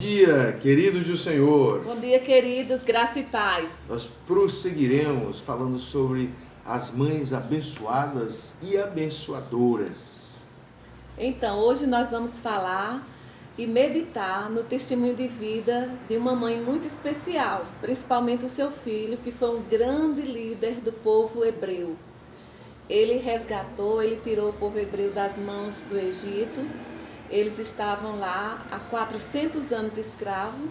Dia, queridos do Senhor. Bom dia, queridos, graça e paz. Nós prosseguiremos falando sobre as mães abençoadas e abençoadoras. Então, hoje nós vamos falar e meditar no testemunho de vida de uma mãe muito especial, principalmente o seu filho, que foi um grande líder do povo hebreu. Ele resgatou, ele tirou o povo hebreu das mãos do Egito. Eles estavam lá há 400 anos escravos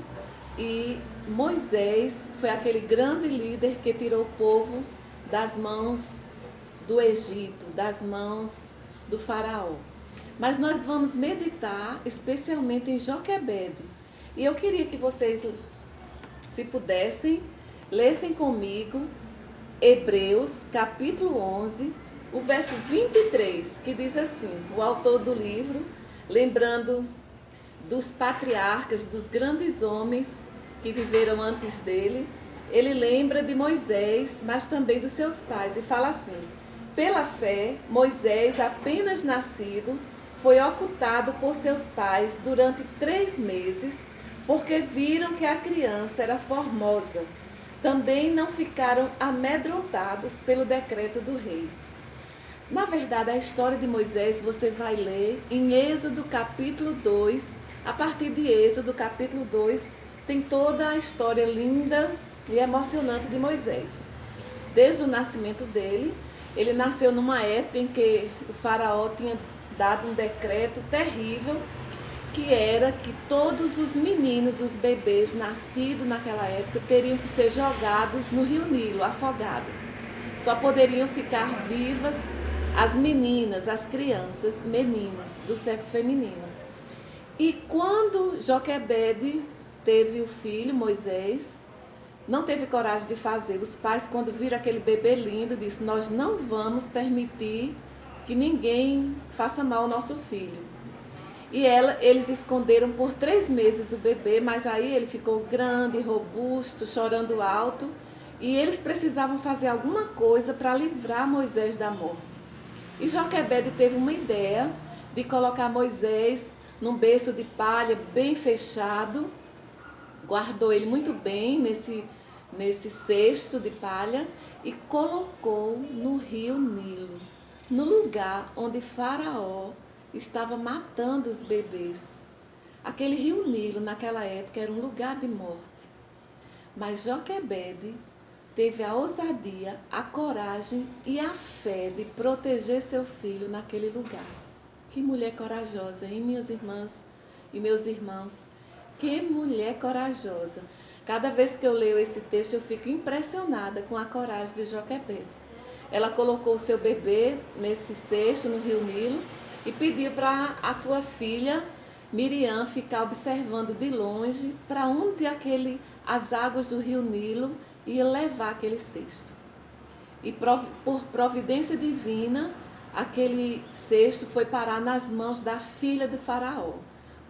e Moisés foi aquele grande líder que tirou o povo das mãos do Egito, das mãos do faraó. Mas nós vamos meditar especialmente em Joquebede. E eu queria que vocês, se pudessem, lessem comigo Hebreus capítulo 11, o verso 23, que diz assim, o autor do livro, lembrando dos patriarcas, dos grandes homens que viveram antes dele, ele lembra de Moisés, mas também dos seus pais, e fala assim: pela fé, Moisés, apenas nascido, foi ocultado por seus pais durante 3 meses, porque viram que a criança era formosa. Também não ficaram amedrontados pelo decreto do rei. Na verdade, a história de Moisés você vai ler em Êxodo capítulo 2. A partir de Êxodo capítulo 2, tem toda a história linda e emocionante de Moisés. Desde o nascimento dele, ele nasceu numa época em que o faraó tinha dado um decreto terrível, que era que todos os meninos, os bebês nascidos naquela época, teriam que ser jogados no rio Nilo, afogados. Só poderiam ficar vivas as meninas, as crianças meninas do sexo feminino. E quando Joquebede teve o filho, Moisés, não teve coragem de fazer. Os pais, quando viram aquele bebê lindo, disseram: nós não vamos permitir que ninguém faça mal ao nosso filho. E eles esconderam por 3 meses o bebê, mas aí ele ficou grande, robusto, chorando alto, e eles precisavam fazer alguma coisa para livrar Moisés da morte. E Joquebede teve uma ideia de colocar Moisés num berço de palha bem fechado, guardou ele muito bem nesse cesto de palha e colocou no rio Nilo, no lugar onde Faraó estava matando os bebês. Aquele rio Nilo naquela época era um lugar de morte. Mas Joquebede teve a ousadia, a coragem e a fé de proteger seu filho naquele lugar. Que mulher corajosa, hein, minhas irmãs e meus irmãos? Que mulher corajosa. Cada vez que eu leio esse texto, eu fico impressionada com a coragem de Joquebede. Ela colocou o seu bebê nesse cesto no rio Nilo e pediu para a sua filha Miriam ficar observando de longe para onde as águas do rio Nilo ia levar aquele cesto. E por providência divina, aquele cesto foi parar nas mãos da filha do faraó.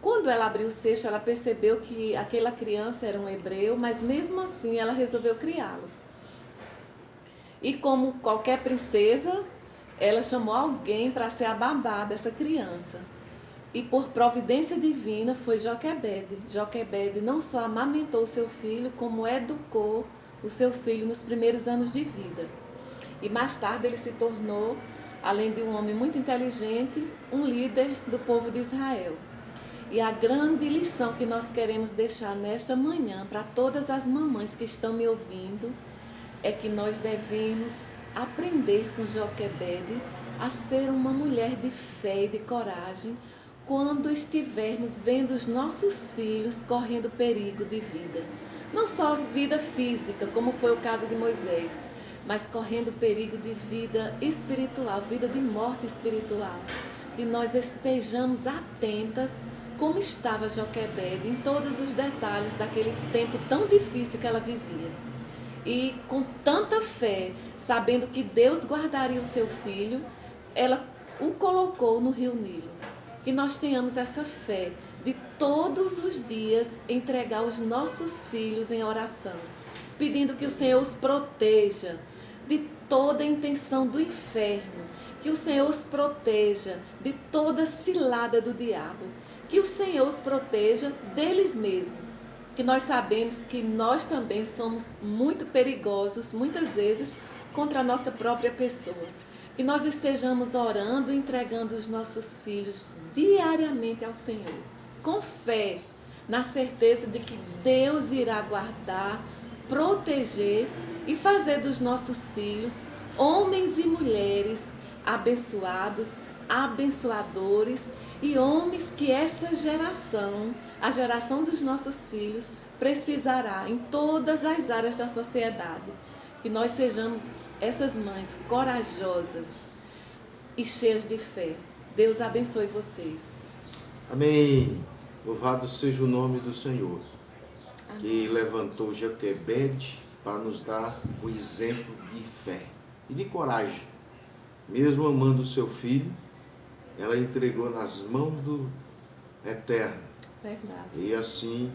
Quando ela abriu o cesto, ela percebeu que aquela criança era um hebreu, mas mesmo assim ela resolveu criá-lo. E como qualquer princesa, ela chamou alguém para ser a babá dessa criança. E por providência divina foi Joquebede. Joquebede não só amamentou o seu filho, como educou o seu filho nos primeiros anos de vida. E mais tarde ele se tornou, além de um homem muito inteligente, um líder do povo de Israel. E a grande lição que nós queremos deixar nesta manhã para todas as mamães que estão me ouvindo é que nós devemos aprender com Joquebede a ser uma mulher de fé e de coragem quando estivermos vendo os nossos filhos correndo perigo de vida. Não só vida física, como foi o caso de Moisés, mas correndo perigo de vida espiritual, vida de morte espiritual. Que nós estejamos atentas como estava Joquebede em todos os detalhes daquele tempo tão difícil que ela vivia. E com tanta fé, sabendo que Deus guardaria o seu filho, ela o colocou no rio Nilo. Que nós tenhamos essa fé de todos os dias entregar os nossos filhos em oração, pedindo que o Senhor os proteja de toda intenção do inferno, que o Senhor os proteja de toda cilada do diabo, que o Senhor os proteja deles mesmos. Que nós sabemos que nós também somos muito perigosos, muitas vezes, contra a nossa própria pessoa. Que nós estejamos orando e entregando os nossos filhos diariamente ao Senhor, com fé, na certeza de que Deus irá guardar, proteger e fazer dos nossos filhos homens e mulheres abençoados, abençoadores e homens que essa geração, a geração dos nossos filhos, precisará em todas as áreas da sociedade. Que nós sejamos essas mães corajosas e cheias de fé. Deus abençoe vocês. Amém. Louvado seja o nome do Senhor, Amém. Que levantou Joquebede para nos dar o exemplo de fé e de coragem. Mesmo amando o seu filho, ela entregou nas mãos do Eterno. Verdade. E assim,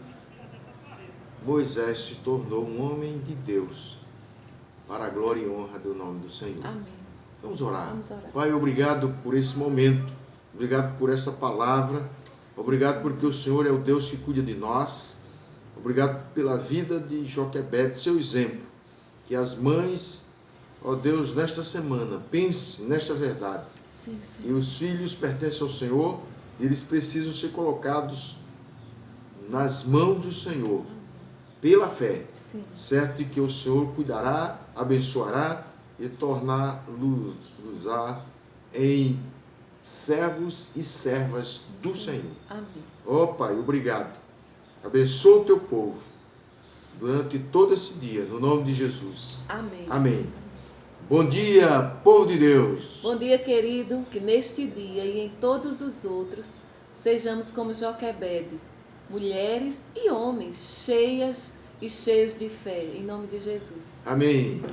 Moisés se tornou um homem de Deus, para a glória e honra do nome do Senhor. Amém. Vamos orar. Vamos orar. Pai, obrigado por esse momento, obrigado por essa palavra, obrigado porque o Senhor é o Deus que cuida de nós, obrigado pela vida de Joquebede, seu exemplo, que as mães, ó Deus, nesta semana, pense nesta verdade, Sim, sim. e os filhos pertencem ao Senhor, e eles precisam ser colocados nas mãos do Senhor, pela fé, Sim. certo? E que o Senhor cuidará, abençoará e tornar-los em servos e servas do Senhor. Amém. Ó Pai, obrigado. Abençoa o teu povo durante todo esse dia, no nome de Jesus. Amém. Amém. Bom dia, povo de Deus. Bom dia, querido, que neste dia e em todos os outros sejamos como Joquebede, mulheres e homens cheias e cheios de fé, em nome de Jesus. Amém.